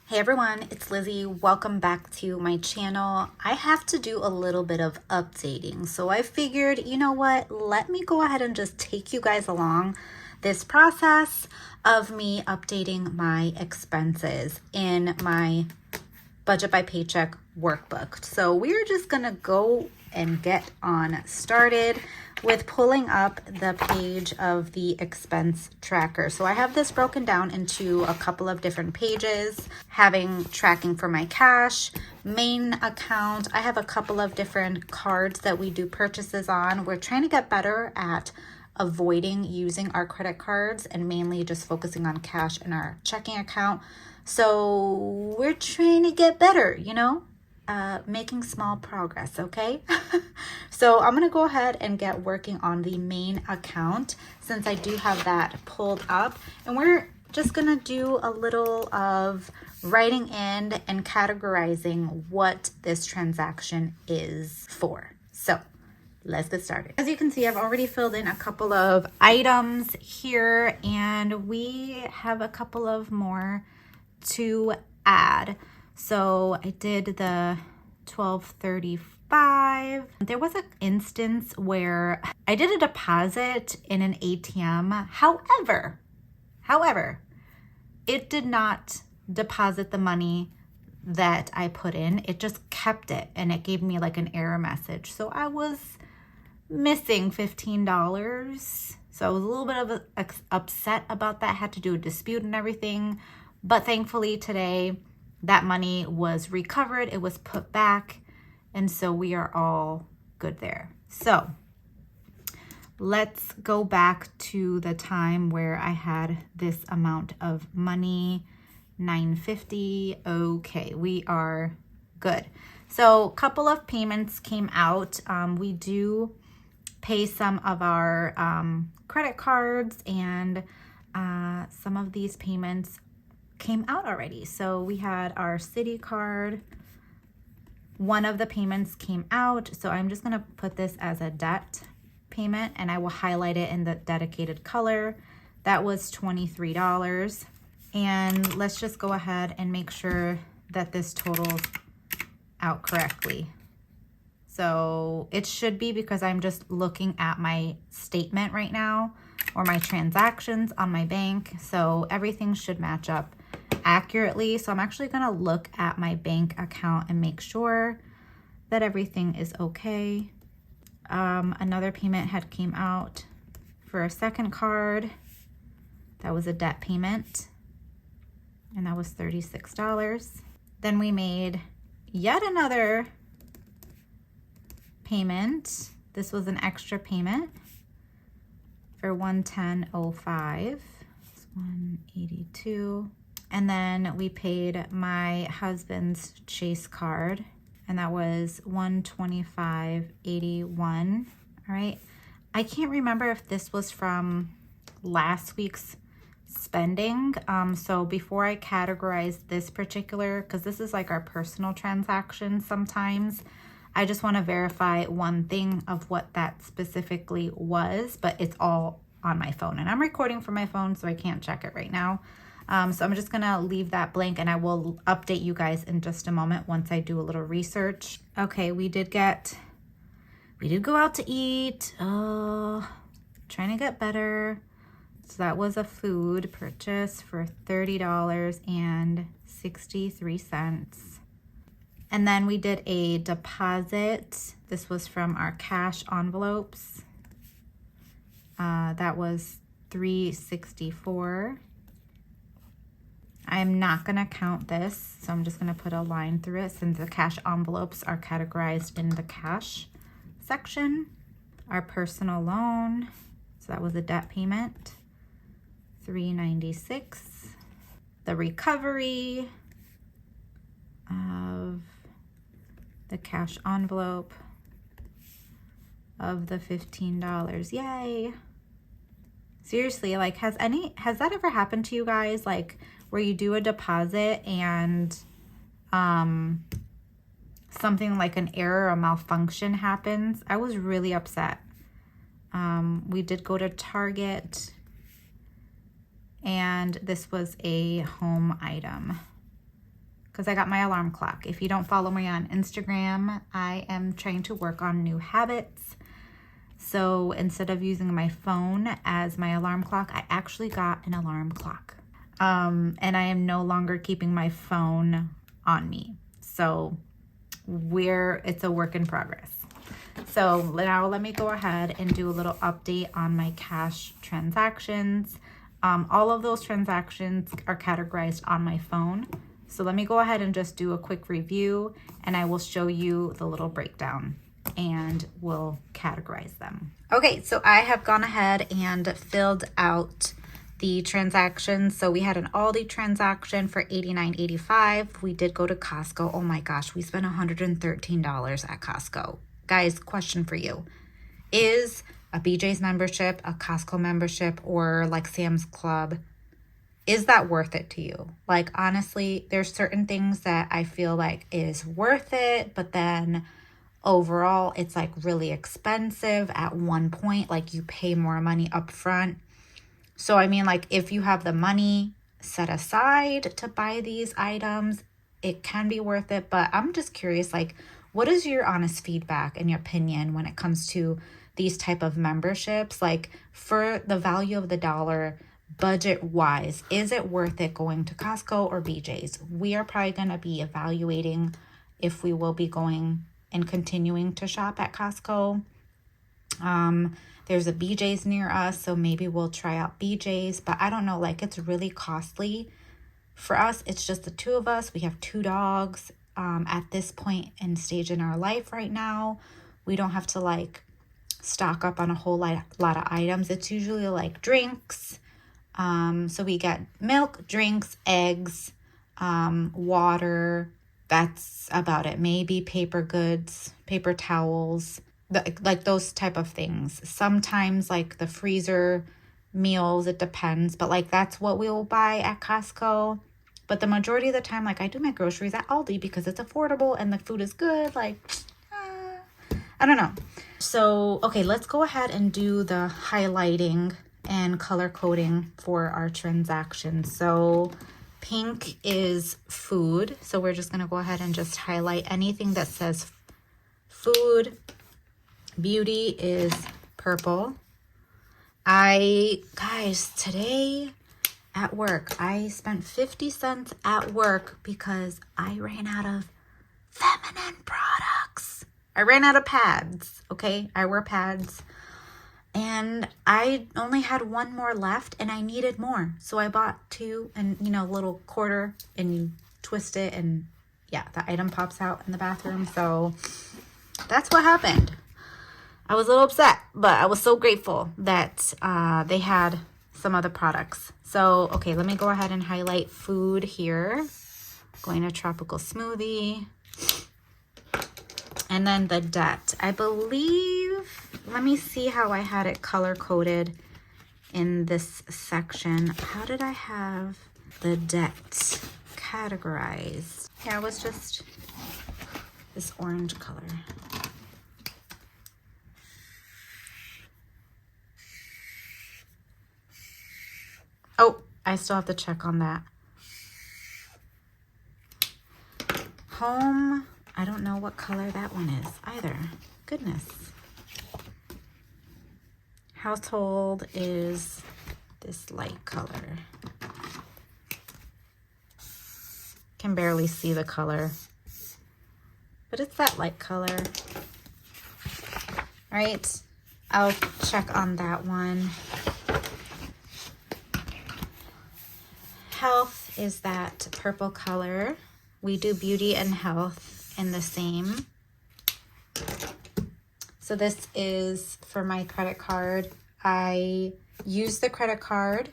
Hey everyone, it's Lizzie. Welcome back to my channel. I have to do a little bit of updating, so I figured, you know what, let me go ahead and just take you guys along this process of me updating my expenses in my Budget by Paycheck workbook. So we're just gonna go and get on started with pulling up the page of the expense tracker. So I have this broken down into a couple of different pages, having tracking for my cash, main account. I have a couple of different cards that we do purchases on. We're trying to get better at avoiding using our credit cards and mainly just focusing on cash in our checking account. So we're trying to get better, making small progress, okay? So I'm gonna go ahead and get working on the main account since I do have that pulled up, and we're just gonna do a little of writing in and categorizing what this transaction is for. So let's get started. As you can see, I've already filled in a couple of items here, and we have a couple of more to add. So I did the $12.35. There was an instance where I did a deposit in an ATM. However, it did not deposit the money that I put in. It just kept it, and it gave me like an error message. So I was missing $15. So I was a little bit of upset about that. I had to do a dispute and everything. But thankfully today, that money was recovered. It was put back. And so we are all good there. So let's go back to the time where I had this amount of money, $9.50. Okay, we are good. So a couple of payments came out. We do pay some of our credit cards, and some of these payments came out already. So we had our Citi card. One of the payments came out. So I'm just gonna put this as a debt payment, and I will highlight it in the dedicated color. That was $23. And let's just go ahead and make sure that this totals out correctly. So it should be, because I'm just looking at my statement right now, or my transactions on my bank. So everything should match up accurately. So I'm actually going to look at my bank account and make sure that everything is okay. Another payment had came out for a second card. That was a debt payment, and that was $36. Then we made yet another payment. This was an extra payment for $110.05. It's $182. And then we paid my husband's Chase card, and that was $125.81. All right. I can't remember if this was from last week's spending. So before I categorize this particular, because this is like our personal transaction sometimes, I just want to verify one thing of what that specifically was, but it's all on my phone, and I'm recording from my phone, so I can't check it right now. So I'm just gonna leave that blank, and I will update you guys in just a moment once I do a little research. Okay, we did go out to eat. Trying to get better. So that was a food purchase for $30.63. And then we did a deposit. This was from our cash envelopes. That was $364. I'm not gonna count this, so I'm just gonna put a line through it since the cash envelopes are categorized in the cash section. Our personal loan, so that was a debt payment, $396. The recovery of the cash envelope of the $15. Yay. Seriously, like, has that ever happened to you guys? Like, where you do a deposit and something like an error or malfunction happens? I was really upset. We did go to Target, and this was a home item. because I got my alarm clock. If you don't follow me on Instagram, I am trying to work on new habits. So instead of using my phone as my alarm clock, I actually got an alarm clock. And I am no longer keeping my phone on me. So it's a work in progress. So now let me go ahead and do a little update on my cash transactions. All of those transactions are categorized on my phone. So let me go ahead and just do a quick review, and I will show you the little breakdown and we'll categorize them. Okay, so I have gone ahead and filled out the transactions. So we had an Aldi transaction for $89.85. We did go to Costco. Oh my gosh, we spent $113 at Costco. Guys, question for you. Is a BJ's membership, a Costco membership, or like Sam's Club, is that worth it to you? Like, honestly, there's certain things that I feel like is worth it, but then overall it's like really expensive at one point. Like, you pay more money up front. So I mean, like, if you have the money set aside to buy these items, it can be worth it. But I'm just curious, like, what is your honest feedback and your opinion when it comes to these type of memberships? Like, for the value of the dollar, budget wise, is it worth it going to Costco or BJ's? We are probably going to be evaluating if we will be going and continuing to shop at Costco. There's a BJ's near us, so maybe we'll try out BJ's, but I don't know, like, it's really costly. For us, it's just the two of us. We have 2 dogs. At this point and stage in our life right now, we don't have to like stock up on a whole lot of items. It's usually like drinks. So we get milk, drinks, eggs, water. That's about it. Maybe paper goods, paper towels, like those type of things. Sometimes like the freezer meals, it depends, but like that's what we'll buy at Costco. But the majority of the time, like, I do my groceries at Aldi because it's affordable and the food is good. Like, I don't know. So, okay, let's go ahead and do the highlighting and color coding for our transactions. So pink is food. So we're just going to go ahead and just highlight anything that says food. Beauty is purple. Guys, today at work, I spent 50 cents at work because I ran out of feminine products. I ran out of pads, okay? I wear pads. And I only had 1 more left and I needed more. So I bought 2 and, you know, little quarter, and you twist it and yeah, the item pops out in the bathroom. So that's what happened. I was a little upset, but I was so grateful that they had some other products. So, okay, let me go ahead and highlight food here. Going to tropical smoothie. And then the debt. I believe, let me see how I had it color coded in this section. How did I have the debt categorized? Yeah, it was just this orange color. Oh, I still have to check on that. Home, I don't know what color that one is either. Goodness. Household is this light color. Can barely see the color, but it's that light color. All right, I'll check on that one. Health is that purple color. We do beauty and health in the same. So this is for my credit card. I use the credit card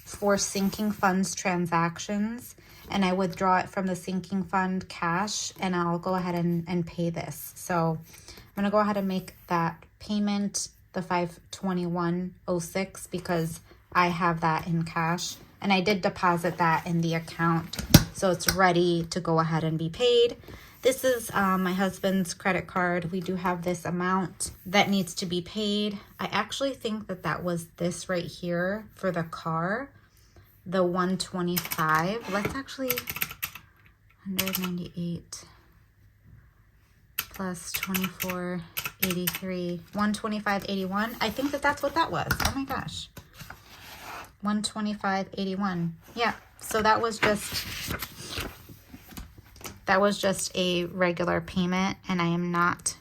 for sinking funds transactions, and I withdraw it from the sinking fund cash, and I'll go ahead and pay this. So I'm gonna go ahead and make that payment, the $521.06, because I have that in cash. And I did deposit that in the account, so it's ready to go ahead and be paid. This is my husband's credit card. We do have this amount that needs to be paid. I actually think that was this right here for the car, the $125. Let's actually 198 plus 24.83, 125.81. I think that that's what that was. Oh my gosh. 125.81. Yeah. So that was just a regular payment, and I am not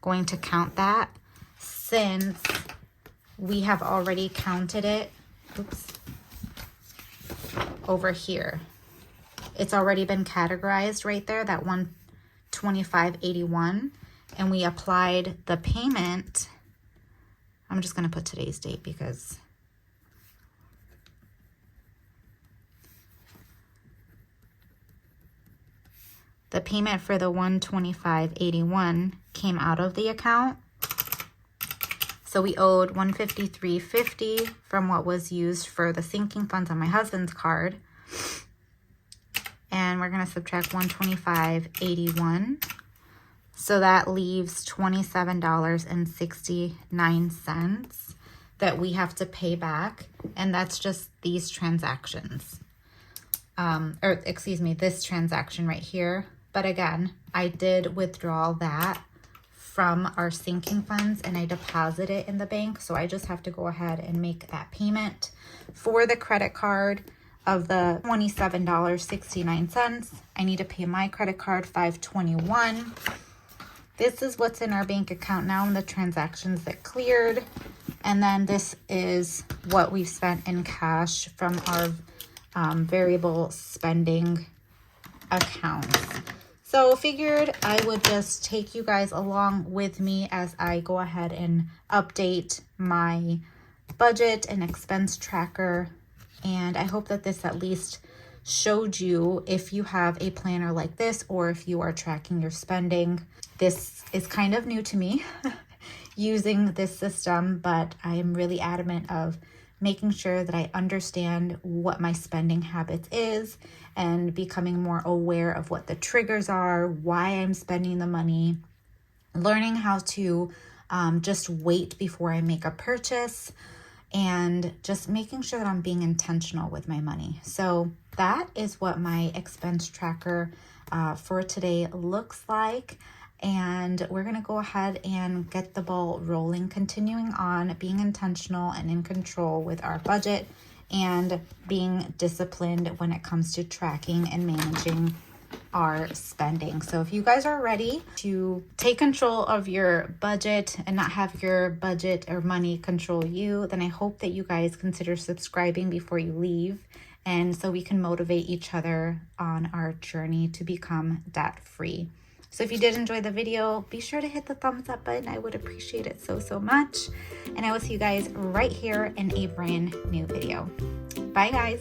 going to count that since we have already counted it. Oops. Over here. It's already been categorized right there, that 125.81, and we applied the payment. I'm just going to put today's date because the payment for the 125.81 came out of the account. So we owed 153.50 from what was used for the sinking funds on my husband's card. And we're going to subtract 125.81. So that leaves $27.69 that we have to pay back. And that's just these transactions. Or excuse me, this transaction right here. But again, I did withdraw that from our sinking funds and I deposit it in the bank. So I just have to go ahead and make that payment for the credit card of the $27.69. I need to pay my credit card $521. This is what's in our bank account now and the transactions that cleared. And then this is what we've spent in cash from our variable spending accounts. So figured I would just take you guys along with me as I go ahead and update my budget and expense tracker. And I hope that this at least showed you, if you have a planner like this or if you are tracking your spending. This is kind of new to me using this system, but I am really adamant of making sure that I understand what my spending habits is and becoming more aware of what the triggers are, why I'm spending the money, learning how to just wait before I make a purchase, and just making sure that I'm being intentional with my money. So that is what my expense tracker for today looks like. And we're going to go ahead and get the ball rolling, continuing on being intentional and in control with our budget and being disciplined when it comes to tracking and managing our spending. So if you guys are ready to take control of your budget and not have your budget or money control you, then I hope that you guys consider subscribing before you leave, and so we can motivate each other on our journey to become debt-free. So if you did enjoy the video, be sure to hit the thumbs up button. I would appreciate it so, so much. And I will see you guys right here in a brand new video. Bye, guys.